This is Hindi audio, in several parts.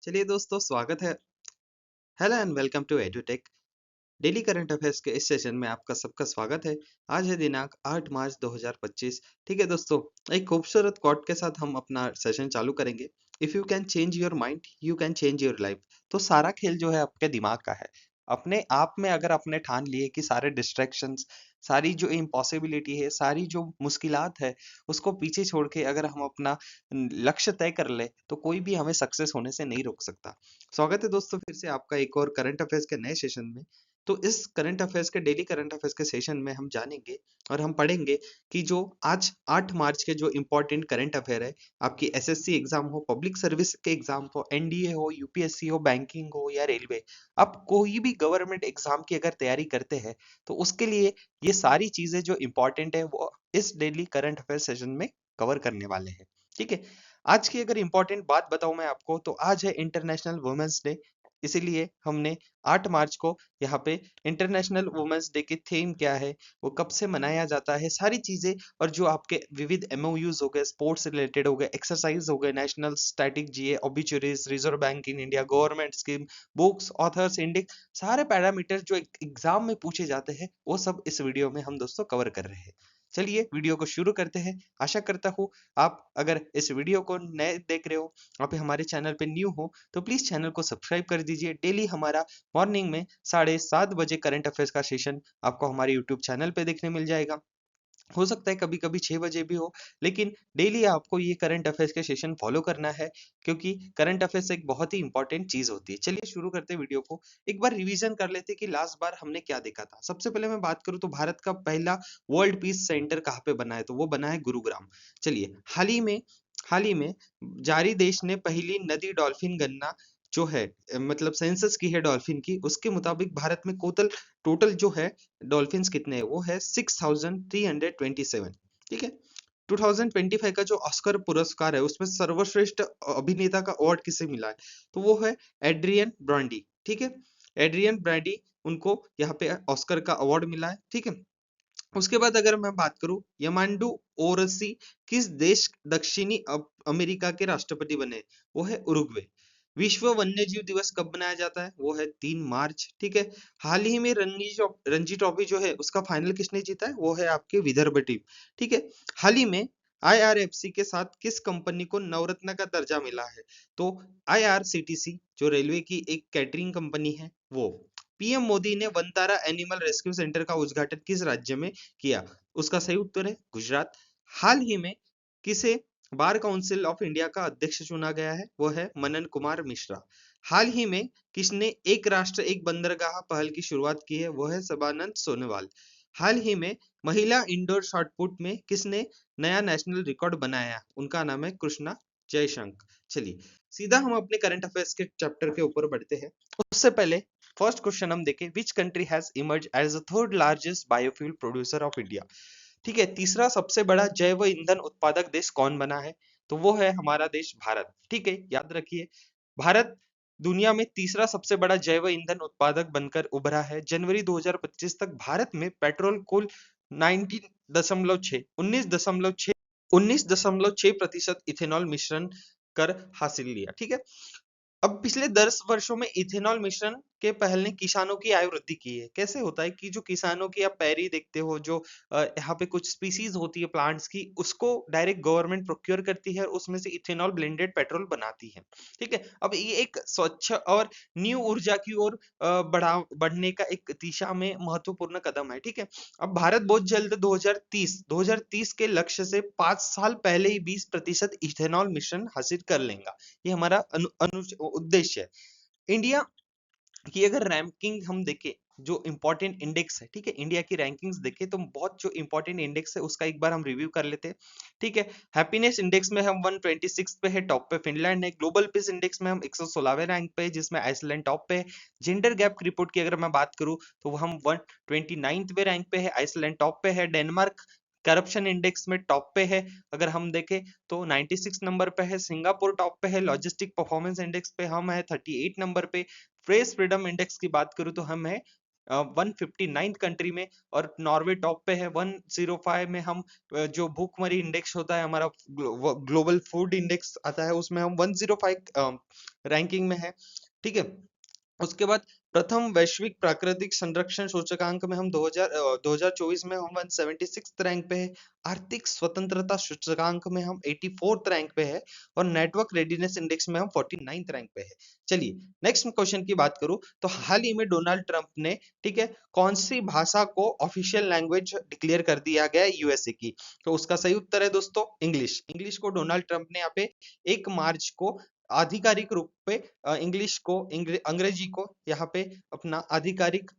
चलिए दोस्तों, स्वागत है। Hello and welcome to Edutech. Daily current affairs के इस सेशन में आपका सबका स्वागत है। आज है दिनांक 8 मार्च 2025। ठीक है दोस्तों, एक खूबसूरत कोट के साथ हम अपना सेशन चालू करेंगे। If you can change your mind you can change your life. तो सारा खेल जो है आपके दिमाग का है। अपने आप में अगर आपने ठान लिए कि सारे डिस्ट्रैक्शंस, सारी जो इम्पॉसिबिलिटी है, सारी जो मुश्किलात है, उसको पीछे छोड़ के अगर हम अपना लक्ष्य तय कर ले तो कोई भी हमें सक्सेस होने से नहीं रोक सकता। स्वागत है दोस्तों फिर से आपका एक और करंट अफेयर्स के नए सेशन में। तो इस करंट अफेयर्स के डेली करंट अफेयर्स के सेशन में हम जानेंगे और हम पढ़ेंगे कि जो आज 8 मार्च के जो इम्पोर्टेंट करंट अफेयर है, आपकी एसएससी एग्जाम हो, पब्लिक सर्विस के एग्जाम हो, एनडीए हो, यूपीएससी हो, बैंकिंग हो या रेलवे, आप कोई भी गवर्नमेंट एग्जाम की अगर तैयारी करते हैं तो उसके लिए ये सारी चीजें जो इम्पोर्टेंट है वो इस डेली करंट अफेयर सेशन में कवर करने वाले हैं। ठीक है, आज की अगर इम्पोर्टेंट बात बताऊं मैं आपको तो आज है इंटरनेशनल वुमेन्स डे। इसीलिए हमने 8 मार्च को यहाँ पे इंटरनेशनल वुमेन्स डे की थीम क्या है, वो कब से मनाया जाता है, सारी चीजें और जो आपके विविध एमओयूज हो गए, स्पोर्ट्स रिलेटेड हो गए, एक्सरसाइज हो गए, national static GA, obituaries, reserve bank in India, government scheme, books, authors, index, सारे पैरामीटर जो एग्जाम में पूछे जाते हैं वो सब इस वीडियो में हम दोस्तों कवर कर रहे हैं। चलिए वीडियो को शुरू करते हैं। आशा करता हूँ आप अगर इस वीडियो को नए देख रहे हो, आप हमारे चैनल पे न्यू हो तो प्लीज चैनल को सब्सक्राइब कर दीजिए। डेली हमारा मॉर्निंग में 7:30 बजे करंट अफेयर्स का सेशन आपको हमारे यूट्यूब चैनल पे देखने मिल जाएगा। हो सकता है कभी कभी 6 बजे भी हो, लेकिन डेली आपको ये करंट अफेयर्स के सेशन फॉलो करना है, क्योंकि करंट अफेयर्स एक बहुत ही इंपॉर्टेंट चीज होती है। चलिए शुरू करते हैं वीडियो को। एक बार रिवीजन कर लेते हैं कि लास्ट बार हमने क्या देखा था। सबसे पहले मैं बात करूं तो भारत का पहला वर्ल्ड पीस सेंटर कहाँ पे बना है, तो वो बना है गुरुग्राम। चलिए, हाल ही में जारी देश ने पहली नदी डॉल्फिन गणना जो है, मतलब सेंसस की है डॉल्फिन की, उसके मुताबिक भारत में टोटल टोटल जो है डॉल्फिन्स कितने हैं, वो है 6327। ठीक है, 2025 का जो ऑस्कर पुरस्कार है उसमें सर्वश्रेष्ठ अभिनेता का अवार्ड किसे मिला है, तो वो है एड्रियन ब्रॉन्डी। ठीक है, एड्रियन ब्रॉन्डी, उनको यहाँ पे ऑस्कर का अवार्ड मिला है। ठीक है, उसके बाद अगर मैं बात करूं, यमांडू ओरसी किस देश दक्षिणी अमेरिका के राष्ट्रपति बने, वो है उरुग्वे। विश्व वन्यजीव दिवस कब मनाया जाता है, वो है 3 मार्च। ठीक है, हाल ही में रणजी ट्रॉफी जो है उसका फाइनल किसने जीता है, वो है आपके विदर्भ टीम। ठीक है, हाल ही में आईआरएफसी के साथ किस कंपनी को नवरत्न का दर्जा मिला है, तो आईआरसीटीसी जो रेलवे की एक कैटरिंग कंपनी है वो। पीएम मोदी ने वनतारा एनिमल रेस्क्यू सेंटर का उद्घाटन किस राज्य में किया, उसका सही उत्तर है गुजरात। हाल ही में किसे बार काउंसिल ऑफ इंडिया का अध्यक्ष चुना गया है, वो है मनन कुमार मिश्रा। हाल ही में किसने एक राष्ट्र एक बंदरगाह पहल की शुरुआत की है, वो है सबानंद सोनोवाल। हाल ही में महिला इंडोर शॉटपुट में किसने नया नेशनल रिकॉर्ड बनाया, उनका नाम है कृष्णा जयशंक। चलिए सीधा हम अपने करंट अफेयर्स के चैप्टर के ऊपर बढ़ते हैं। उससे पहले फर्स्ट क्वेश्चन हम देखें, which country has emerge as the third largest biofuel producer of India. ठीक है, तीसरा सबसे बड़ा जैव ईंधन उत्पादक देश कौन बना है, तो वो है हमारा देश भारत। ठीक है, याद रखिए, भारत दुनिया में तीसरा सबसे बड़ा जैव ईंधन उत्पादक बनकर उभरा है। जनवरी 2025 तक भारत में पेट्रोल कुल 19.6 19.6% इथेनॉल मिश्रण कर हासिल लिया। ठीक है, अब पिछले 10 वर्षों में इथेनॉल मिश्रण के पहल ने किसानों की आय वृद्धि की है। कैसे होता है कि जो किसानों की आप पैरी देखते हो, जो यहाँ पे कुछ स्पीसीज होती है प्लांट्स की, उसको डायरेक्ट गवर्नमेंट प्रोक्योर करती है और उसमें से इथेनॉल ब्लेंडेड पेट्रोल बनाती है। ठीक है, अब ये एक स्वच्छ और न्यू ऊर्जा की ओर बढ़ने का एक दिशा में महत्वपूर्ण कदम है। ठीक है, अब भारत बहुत जल्द 2030 के लक्ष्य से 5 साल पहले ही 20% इथेनॉल मिश्रण हासिल कर लेगा। ये हमारा उद्देश्य है। इंडिया की अगर रैंकिंग हम देखें, जो इंपॉर्टेंट इंडेक्स है, ठीक है, इंडिया की रैंकिंग्स देखें तो बहुत जो इंपॉर्टेंट इंडेक्स है उसका एक बार हम रिव्यू कर लेते हैं। ठीक है, हैप्पीनेस इंडेक्स में हम 126 पे है, टॉप पे फिनलैंड है। ग्लोबल पीस इंडेक्स में हम 116वें रैंक पे है, जिसमें आइसलैंड टॉप पे है। जेंडर गैप रिपोर्ट की अगर मैं बात करूं तो हम 129वें रैंक पे है, आइसलैंड टॉप पे है। डेनमार्क करप्शन इंडेक्स में टॉप पे है, अगर हम देखें तो 96 नंबर पे है। सिंगापुर टॉप पे है। लॉजिस्टिक परफॉर्मेंस इंडेक्स पे हम है 38 नंबर पे। प्रेस फ्रीडम इंडेक्स की बात करूं तो हम है 159 कंट्री में, और नॉर्वे टॉप पे है 105 में। हम जो भूखमरी इंडेक्स होता है हमारा, ग्लोबल फूड इंडेक्स आता है, उसमें हम 105 रैंकिंग में है। ठीक है। उसके बाद प्रथम वैश्विक प्राकृतिक संरक्षण सूचकांक में हम 2024 में हम 176 रैंक पे है। आर्थिक स्वतंत्रता सूचकांक में हम 84 रैंक पे है, और नेटवर्क रेडीनेस इंडेक्स में हम 49 रैंक पे है। चलिए नेक्स्ट क्वेश्चन की बात करूं तो हाल ही में डोनाल्ड ट्रंप ने, ठीक है, कौन सी भाषा को ऑफिशियल लैंग्वेज डिक्लेयर कर दिया गया है यूएसए की? तो उसका सही उत्तर है दोस्तों इंग्लिश। इंग्लिश को डोनाल्ड ट्रंप ने यहाँ पे 1 मार्च को आधिकारिक रूप पे इंग्लिश को, अंग्रेजी को यहाँ पे अपना आधिकारिक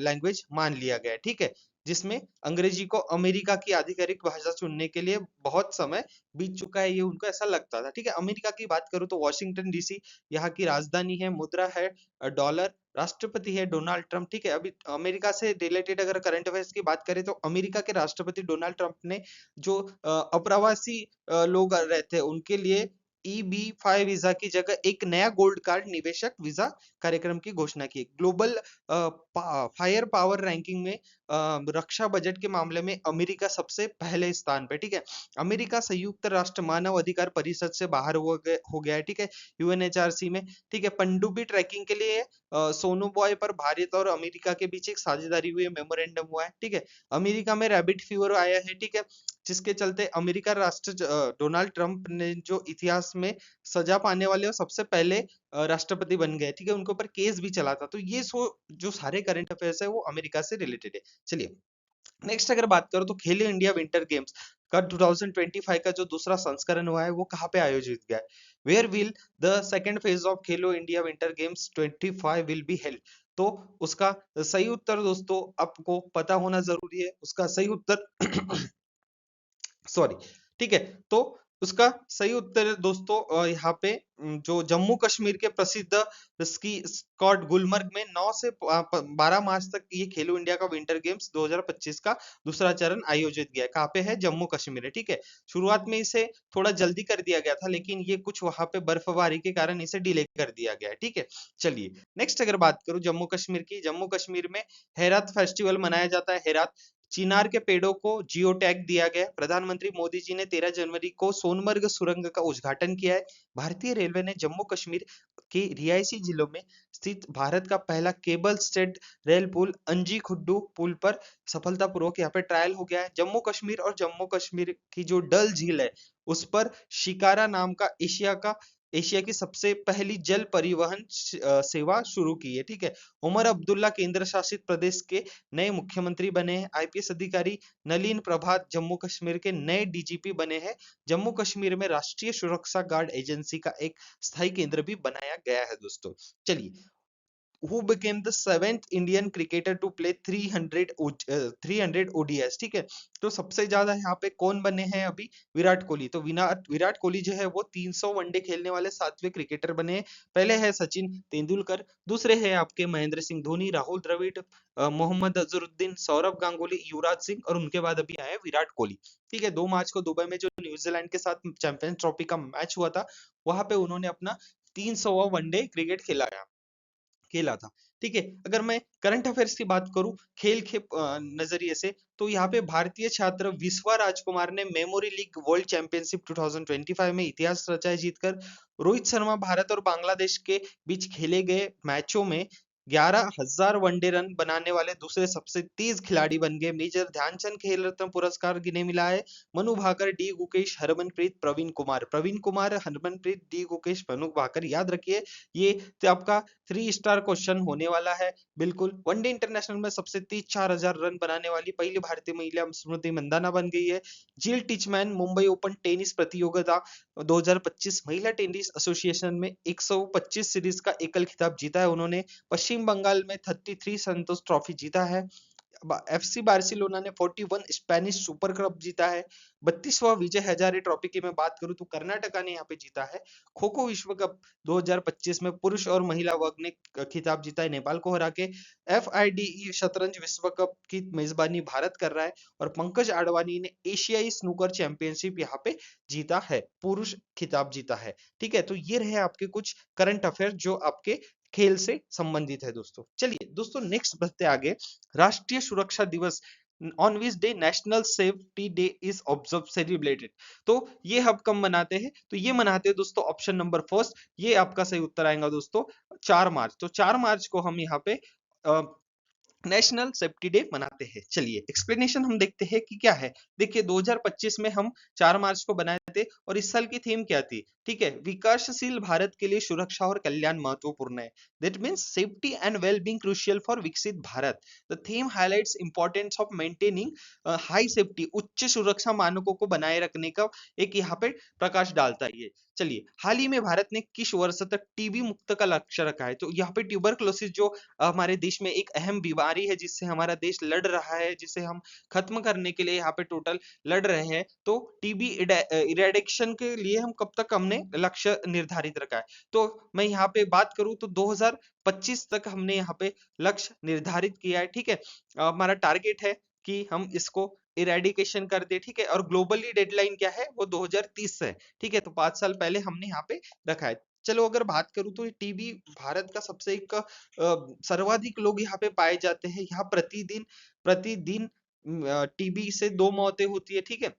लैंग्वेज मान लिया गया है। ठीक है। जिसमें अंग्रेजी को अमेरिका की आधिकारिक भाषा चुनने के लिए बहुत समय बीत चुका है, ये उनको ऐसा लगता था। ठीक है। अमेरिका की बात करूं तो वॉशिंगटन डीसी यहाँ की राजधानी है, मुद्रा है डॉलर, राष्ट्रपति है डोनाल्ड ट्रंप। ठीक है। अभी अमेरिका से रिलेटेड अगर करंट अफेयर्स की बात करें तो अमेरिका के राष्ट्रपति डोनाल्ड ट्रंप ने जो अप्रवासी लोग रहते हैं उनके लिए EB-5 वीजा की जगह एक नया गोल्ड कार्ड निवेशक वीजा कार्यक्रम की घोषणा की। ग्लोबल फायर पावर रैंकिंग में रक्षा बजट के मामले में अमेरिका सबसे पहले स्थान पे। ठीक है। अमेरिका संयुक्त राष्ट्र मानव अधिकार परिषद से बाहर हो गया है। ठीक है। UNHRC में। ठीक है। पनडुब्बी ट्रैकिंग के लिए सोनू बॉय पर भारत और अमेरिका के बीच एक साझेदारी हुई है, मेमोरेंडम हुआ है। ठीक है। अमेरिका में रैबिट फीवर आया है। ठीक है। जिसके चलते अमेरिका राष्ट्र डोनाल्ड ट्रंप ने जो इतिहास में सजा पाने वाले और सबसे पहले राष्ट्रपति बन गए। ठीक है। उनके ऊपर केस भी चला था। तो ये जो सारे करंट अफेयर्स है वो अमेरिका से रिलेटेड है। चलिए नेक्स्ट अगर बात करो तो खेलो इंडिया विंटर गेम्स का 2025 का जो दूसरा संस्करण हुआ है वो कहाँ पे आयोजित किया है? Where will the second phase of Khelo India winter games 25 will be held? तो उसका सही उत्तर दोस्तों आपको पता होना जरूरी है। उसका सही उत्तर सॉरी। ठीक है। तो उसका सही उत्तर है दोस्तों यहाँ पे जो जम्मू कश्मीर के प्रसिद्ध स्की स्पॉट गुलमर्ग में 9 से 12 मार्च तक ये खेलो इंडिया का विंटर गेम्स 2025 का दूसरा चरण आयोजित किया है। कहाँ पे है? जम्मू कश्मीर है। ठीक है। शुरुआत में इसे थोड़ा जल्दी कर दिया गया था, लेकिन ये कुछ वहां पे बर्फबारी के कारण इसे डिले कर दिया गया है। ठीक है। चलिए नेक्स्ट अगर बात करूं जम्मू कश्मीर की, जम्मू कश्मीर में हेरात फेस्टिवल मनाया जाता है। हेरात चिनार के पेड़ों को जियो टैग दिया गया। प्रधानमंत्री मोदी जी ने 13 जनवरी को सोनमर्ग सुरंग का उद्घाटन किया है। भारतीय रेलवे ने जम्मू कश्मीर के रिहायशी जिलों में स्थित भारत का पहला केबल स्टेड रेल पुल अंजी खुड्डू पुल पर सफलतापूर्वक यहाँ पे ट्रायल हो गया है। जम्मू कश्मीर की जो डल झील है उस पर शिकारा नाम का एशिया की सबसे पहली जल परिवहन सेवा शुरू की है। ठीक है। उमर अब्दुल्ला केंद्र शासित प्रदेश के नए मुख्यमंत्री बने हैं। आईपीएस अधिकारी नलिन प्रभात जम्मू कश्मीर के नए डीजीपी बने हैं। जम्मू कश्मीर में राष्ट्रीय सुरक्षा गार्ड एजेंसी का एक स्थायी केंद्र भी बनाया गया है दोस्तों। चलिए who became the seventh Indian cricketer to play 300 ODIs? ठीक है। तो सबसे ज्यादा यहाँ पे कौन बने हैं अभी? विराट कोहली। तो विराट कोहली जो है वो 300 वनडे खेलने वाले 7वें क्रिकेटर बने हैं। पहले है सचिन तेंदुलकर, दूसरे है आपके महेंद्र सिंह धोनी, राहुल द्रविड़, मोहम्मद अजहरुद्दीन, सौरव गांगुली, युवराज सिंह, और उनके बाद अभी आया विराट कोहली। ठीक है। 2 मार्च को दुबई में जो न्यूजीलैंड के साथ चैंपियंस ट्रॉफी का मैच हुआ था वहां पे उन्होंने अपना 300वां वनडे क्रिकेट खेला था। ठीक है। अगर मैं करंट अफेयर्स की बात करूं खेल के नजरिए से, तो यहाँ पे भारतीय छात्र विश्वा राजकुमार ने मेमोरी लीग वर्ल्ड चैंपियनशिप 2025 में इतिहास रचा है जीतकर। रोहित शर्मा भारत और बांग्लादेश के बीच खेले गए मैचों में 11,000 वनडे रन बनाने वाले दूसरे सबसे तेज खिलाड़ी बन गए। मेजर ध्यानचंद खेल रत्न पुरस्कार गिने मिला है। मनु भाकर, डी गुकेश, हरमनप्रीत, प्रवीण कुमार, हरमनप्रीत, डी गुकेश, मनु भाकर, याद रखिए ये तो आपका 3 स्टार क्वेश्चन होने वाला है। बिल्कुल। वनडे इंटरनेशनल में सबसे तेज 4,000 रन बनाने वाली पहली भारतीय महिला स्मृति मंदाना बन गई है। जिल टिचमैन मुंबई ओपन टेनिस प्रतियोगिता 2025 महिला टेनिस एसोसिएशन में 125 सीरीज का एकल खिताब जीता है उन्होंने। पश्चिम बंगाल में 33 संतोष ट्रॉफी जीता है। FC बार्सिलोना ने 41 स्पेनिश सुपर कप जीता है। 32वां विजय हजारे ट्रॉफी की मैं बात करूं तो कर्नाटका ने यहाँ पे जीता है। खो खो विश्व कप 2025 में पुरुष और महिला वर्ग ने खिताब जीता है नेपाल को हरा के। FIDE शतरंज विश्व कप की मेजबानी भारत कर रहा है और पंकज आडवाणी ने एशियाई स्नूकर चैंपियनशिप यहाँ पे जीता है, पुरुष खिताब जीता है। ठीक है, तो ये रहे आपके कुछ करंट अफेयर जो आपके खेल से संबंधित है दोस्तों। चलिए दोस्तों नेक्स्ट बढ़ते आगे। राष्ट्रीय सुरक्षा दिवस on which day national safety day is observe celebrated. तो ये हम कब मनाते हैं? तो ये मनाते हैं दोस्तों ऑप्शन नंबर फर्स्ट, ये आपका सही उत्तर आएगा दोस्तों 4 मार्च। तो 4 मार्च को हम यहाँ पे नेशनल सेफ्टी डे मनाते हैं। चलिए एक्सप्लेनेशन हम देखते हैं कि क्या है। देखिए 2025 में हम 4 मार्च को बनाए थे और इस साल की थीम क्या थी? ठीक है, विकासशील भारत के लिए सुरक्षा और कल्याण महत्वपूर्ण है। That means safety and well being crucial for विकसित Bharat. The theme highlights importance of maintaining high safety, उच्च सुरक्षा मानकों को बनाए रखने का एक यहाँ पे प्रकाश डालता है ये। चलिए हाल ही में भारत ने किस वर्ष तक टीबी मुक्त का लक्ष्य रखा है? तो यहाँ पे ट्यूबरक्लोसिस जो हमारे देश में एक अहम बीमारी है जिससे हमारा देश लड़ रहा है, जिसे हम खत्म करने के लिए यहाँ पे टोटल लड़ रहे हैं। तो टीबी इरेडिक्शन के लिए हम कब तक हमने लक्ष्य निर्धारित रखा है? तो मैं यहाँ पे बात करूँ तो 2025 तक हमने यहाँ पे लक्ष्य निर्धारित किया है। ठीक है, हमारा टारगेट है कि हम इसको इरेडिकेशन कर दे। ठीक है, और ग्लोबली डेडलाइन क्या है? वो 2030 है। ठीक है, तो 5 साल पहले हमने यहाँ पे रखा है। चलो अगर बात करूं तो टीबी भारत का सबसे एक सर्वाधिक लोग यहाँ पे पाए जाते हैं। यहाँ प्रतिदिन प्रतिदिन टीबी से 2 मौतें होती है। ठीक है,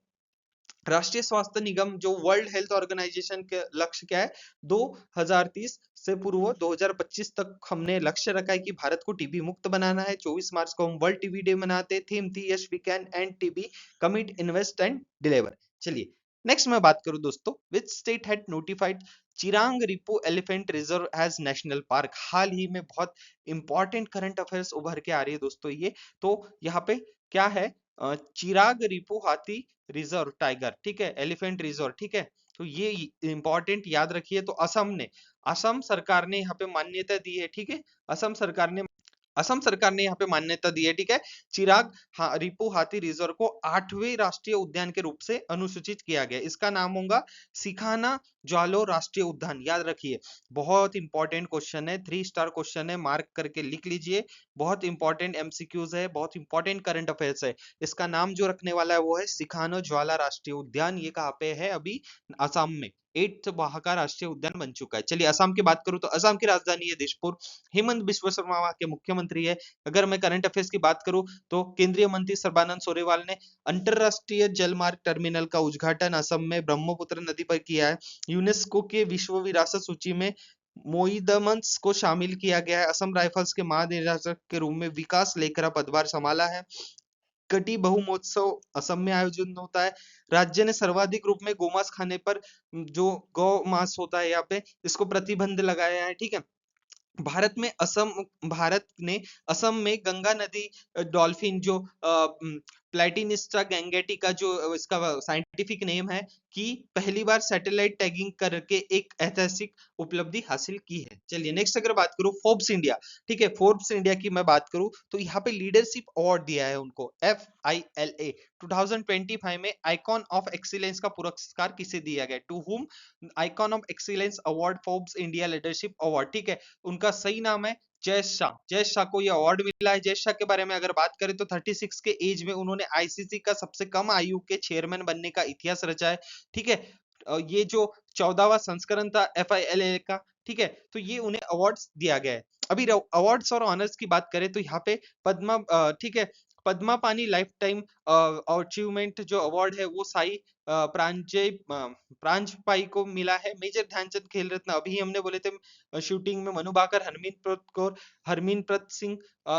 राष्ट्रीय स्वास्थ्य निगम जो वर्ल्ड हेल्थ ऑर्गेनाइजेशन के लक्ष्य क्या है? 2030 से पूर्व 2025 तक हमने लक्ष्य रखा है कि भारत को टीबी मुक्त बनाना है। 24 मार्च को हम वर्ल्ड टीबी डे मनाते हैं। थीम थी yes we can end TB, commit invest and deliver. चलिए नेक्स्ट मैं बात करूं दोस्तों, which state had notified Chirang Ripu elephant reserve as national park? हाल ही में बहुत इंपॉर्टेंट करंट अफेयर्स उभर के आ रही है दोस्तों ये। तो यहाँ पे क्या है? चिराग रिपो हाथी रिजर्व टाइगर, ठीक है, एलिफेंट रिजर्व। ठीक है, तो ये इंपॉर्टेंट याद रखिए। तो असम सरकार ने यहाँ पे मान्यता दी है। ठीक है, असम सरकार ने यहाँ पे मान्यता दी है। ठीक है, चिराग रिपो हाथी रिजर्व को 8वें राष्ट्रीय उद्यान के रूप से अनुसूचित किया गया। इसका नाम होगा सिखाना जालो राष्ट्रीय उद्यान। याद रखिए, बहुत इंपॉर्टेंट क्वेश्चन है, 3 स्टार क्वेश्चन है, मार्क करके लिख लीजिए। बहुत इंपॉर्टेंट एमसीक्यूज है, बहुत इंपॉर्टेंट करंट अफेयर्स है। इसका नाम जो रखने वाला है वो है सिखानो ज्वाला राष्ट्रीय उद्यान। ये कहाँ पे है? अभी असम में 8th वहां का राष्ट्रीय उद्यान बन चुका है। चलिए असम की बात करूं तो असम की राजधानी है दिसपुर। हेमंत बिस्वा शर्मा वहां के मुख्यमंत्री है। अगर मैं करंट अफेयर्स की बात करूं तो केंद्रीय मंत्री सर्बानंद सोनोवाल ने अंतरराष्ट्रीय जलमार्ग टर्मिनल का उद्घाटन असम में ब्रह्मपुत्र नदी पर किया है। यूनेस्को के विश्व विरासत सूची में मोइदमंस को शामिल किया गया है। असम राइफल्स के महानिदेशक के रूप में विकास लेखरा पदभार संभाला है। कटी बहु महोत्सव असम में आयोजन होता है। राज्य ने सर्वाधिक रूप में गोमांस खाने पर जो गौ मांस होता है यहाँ पे, इसको प्रतिबंध लगाया है। ठीक है, भारत ने असम में गंगा नदी डॉल्फिन जो प्लेटिनिस्टा गैंगेटिका जो इसका साइंटिफिक नेम है, कि पहली बार सैटेलाइट टैगिंग करके एक ऐतिहासिक उपलब्धि हासिल की है। चलिए नेक्स्ट अगर बात करूं फोर्ब्स इंडिया। ठीक है, फोर्ब्स इंडिया की मैं बात करूं तो यहाँ पे लीडरशिप अवार्ड दिया है उनको, FILA 2025 में आइकॉन ऑफ एक्सीलेंस का पुरस्कार किसे दिया गया? To whom icon of excellence award Forbes India leadership award. ठीक है, उनका सही नाम है जय शाह। जय शाह को यह अवार्ड मिला है। जय शाह के बारे में अगर बात करें तो 36 के एज में उन्होंने आईसीसी का सबसे कम आयु के चेयरमैन बनने का इतिहास रचा है। ठीक है, ये जो 14वां संस्करण था FILA का। ठीक है, तो ये उन्हें अवार्ड्स दिया गया है। अभी अवार्ड्स और ऑनर्स की बात करें तो यहाँ पे पद्मा ठीक है, पद्मा पानी लाइफ टाइम अचीवमेंट जो अवार्ड है वो साई प्रांजपाई को मिला है। मेजर ध्यानचंद खेल रत्न अभी हमने बोले थे शूटिंग में Manu Bhaker, Harmanpreet Kaur, Harmanpreet Singh,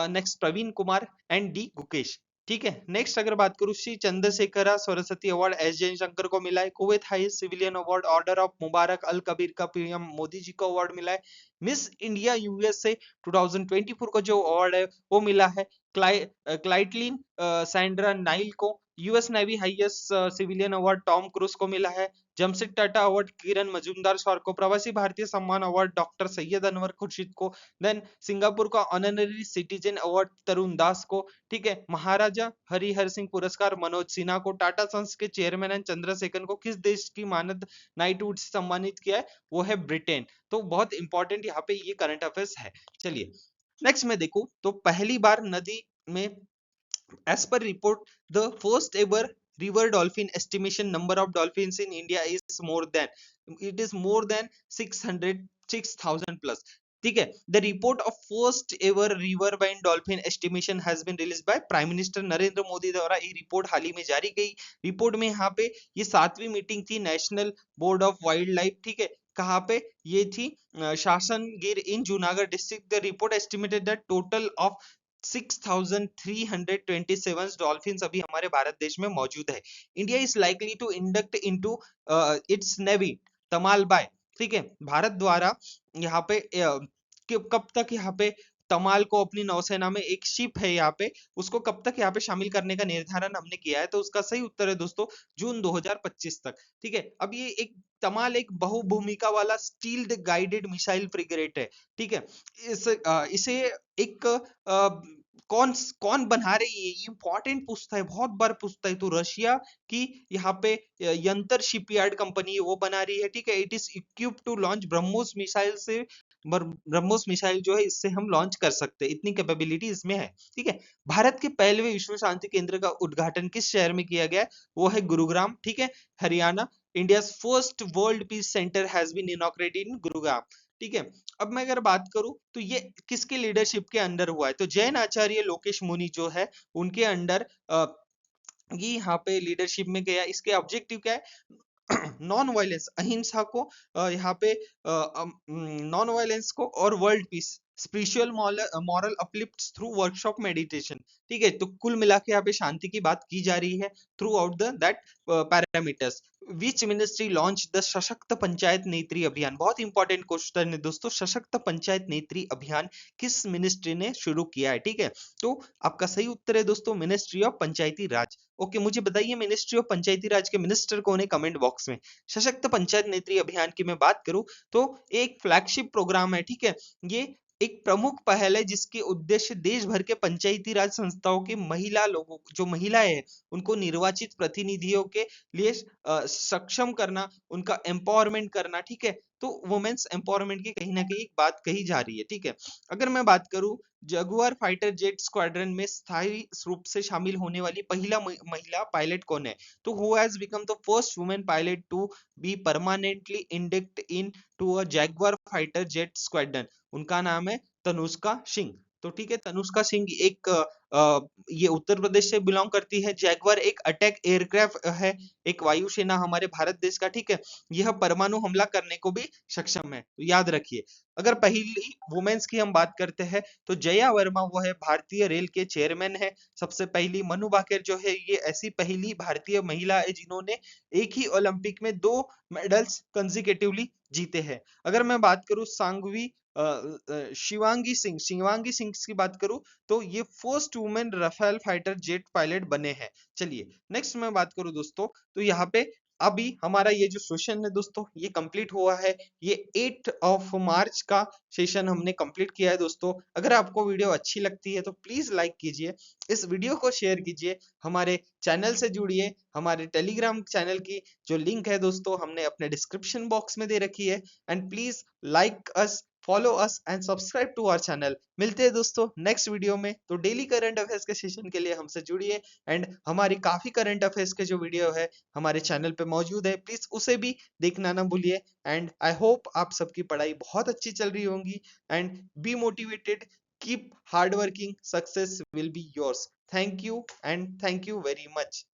next Praveen Kumar and D Gukesh. ठीक है, नेक्स्ट अगर बात करूं श्री चंद्रशेखर सरस्वती अवार्ड एस जयशंकर को मिला है। Kuwait highest civilian award order of Mubarak Al Kabeer का पीएम मोदी जी को अवार्ड मिला है। मिस इंडिया USA 2024 को जो अवार्ड है वो मिला है क्लाइटलिन सैंड्रा नाइल को। US navy highest civilian award Tom cruise को मिला है। जमशेद टाटा अवार्ड किरण मजूमदार सर को। प्रवासी भारतीय सम्मान अवार्ड डॉक्टर सैयद अनवर खुर्शीद को। देन सिंगापुर का ऑनररी सिटीजन अवार्ड तरुण दास को। ठीक है। महाराजा हरिहर सिंह पुरस्कार मनोज सिन्हा को। टाटा सन्स के चेयरमैन एंड चंद्रशेखर को किस देश की मानद नाइटहुड से सम्मानित किया है? वो है ब्रिटेन। तो बहुत इंपॉर्टेंट यहाँ पे ये करंट अफेयर्स है। चलिए नेक्स्ट में देखो तो पहली बार नदी में as per report the first ever river dolphin estimation number of dolphins in India is more than it is more than 600 plus। ठीक है। The report of first ever riverine dolphin estimation has been release by prime minister Narendra Modi द्वारा। ये रिपोर्ट हाल ही में जारी गई। रिपोर्ट में यहाँ पे ये 7वीं मीटिंग थी national board of wildlife. ठीक है। कहाँ पे ये थी? Sasan Gir in Junagadh district. The report estimated the total of 6,327 dolphins अभी हमारे भारत देश में मौजूद है। India is likely to induct into its navy Tamal by. ठीक है। भारत द्वारा यहाँ पे कब तक यहाँ पे तमाल को अपनी नौसेना में एक शिप है यहाँ पे, उसको कब तक यहाँ पे शामिल करने का निर्धारण हमने किया है? तो उसका सही उत्तर है दोस्तों जून 2025 तक। ठीक है। अब ये एक तमाल एक बहुभूमिका वाला स्टील्ड गाइडेड मिसाइल फ्रिगेट है। ठीक है। इसे एक कौन कौन बना रही है? ये इंपॉर्टेंट पूछता है, बहुत बार पूछता है। तो रशिया की यहाँ पे यंत्र शिपयार्ड कंपनी है वो बना रही है। ठीक है। It is equip to launch BrahMos missile से ब्रह्मोस मिसाइल जो है इससे हम लॉन्च कर सकते हैं, इतनी कैपेबिलिटी इसमें है। ठीक है। भारत के पहले विश्व शांति केंद्र का उद्घाटन किस शहर में किया गया? वो है गुरुग्राम। ठीक है। Haryana. India's first world peace centre has been inaugurated in Gurugram. ठीक है। अब मैं अगर बात करूं तो ये किसके लीडरशिप के अंडर हुआ है? तो जैन आचार्य लोकेश मुनि जो है उनके अंडर ये यहाँ पे लीडरशिप में गया। इसके ऑब्जेक्टिव क्या है? नॉन वायलेंस अहिंसा को यहाँ पे नॉन वायलेंस को और world peace spiritual moral uplift through workshop meditation. ठीक है। तो कुल मिला के यहाँ पे शांति की बात की जा रही है through out the that parameters. Which ministry launch the सशक्त पंचायत नेत्री अभियान? बहुत इंपॉर्टेंट क्वेश्चन है दोस्तों। सशक्त पंचायत नेत्री अभियान किस मिनिस्ट्री ने शुरू किया है? ठीक है। तो आपका सही उत्तर है दोस्तों ministry of Panchayati Raj. Okay, मुझे बताइए मिनिस्ट्री ऑफ पंचायती राज के मिनिस्टर कौन है कमेंट बॉक्स में। सशक्त पंचायत नेत्री अभियान की मैं बात करूं तो एक फ्लैगशिप प्रोग्राम है। ठीक है। ये एक प्रमुख पहल है जिसके उद्देश्य देश भर के पंचायती राज संस्थाओं के महिला लोगों जो महिलाएं हैं उनको निर्वाचित प्रतिनिधियों के लिए सक्षम करना, उनका एम्पावरमेंट करना। ठीक है। तो वुमेन्स एम्पावरमेंट की कहीं ना कहीं एक बात कही जा रही है। ठीक है। अगर मैं बात करूं जगुआर फाइटर जेट स्क्वाड्रन में स्थायी रूप से शामिल होने वाली पहला महिला पायलट कौन है? तो who has become the first women pilot to be permanently induct into a Jaguar fighter jet squadron? उनका नाम है तनुष्का सिंह। तो ठीक है। तनुष्का सिंह एक ये उत्तर प्रदेश से बिलोंग करती है। जैगुआर एक अटैक एयरक्राफ्ट है, एक वायुसेना हमारे भारत देश का। ठीक है। यह परमाणु हमला करने को भी सक्षम है, तो याद रखिए। अगर पहली वुमेन्स की हम बात करते हैं तो जया वर्मा वो है भारतीय रेल के चेयरमैन है सबसे पहली। मनु भाकर जो है ये ऐसी पहली भारतीय महिला है जिन्होंने एक ही ओलंपिक में 2 मेडल्स कंसेक्यूटिवली जीते हैं। अगर मैं बात करूं शिवांगी सिंह की बात करूं तो ये first women Rafale fighter jet pilot बने हैं। चलिए नेक्स्ट मैं बात करूं दोस्तों तो यहाँ पे अभी हमारा ये जो सेशन है दोस्तों ये कंप्लीट हुआ है। ये 8 ऑफ मार्च का सेशन हमने कंप्लीट किया है दोस्तों। अगर आपको वीडियो अच्छी लगती है तो प्लीज लाइक कीजिए, इस वीडियो को शेयर कीजिए, हमारे चैनल से जुड़िए। हमारे टेलीग्राम चैनल की जो लिंक है दोस्तों हमने अपने डिस्क्रिप्शन बॉक्स में दे रखी है। And please like us, follow us and subscribe to our channel. मिलते हैं दोस्तों नेक्स्ट वीडियो में। तो डेली करंट अफेयर्स के सेशन के लिए हमसे जुड़िए एंड हमारी काफी करंट अफेयर्स के जो वीडियो है हमारे चैनल पे मौजूद है, प्लीज उसे भी देखना ना भूलिए। एंड आई होप आप सबकी पढ़ाई बहुत अच्छी चल रही होंगी। And be motivated, keep hard working, success will be yours. Thank you and thank you very much.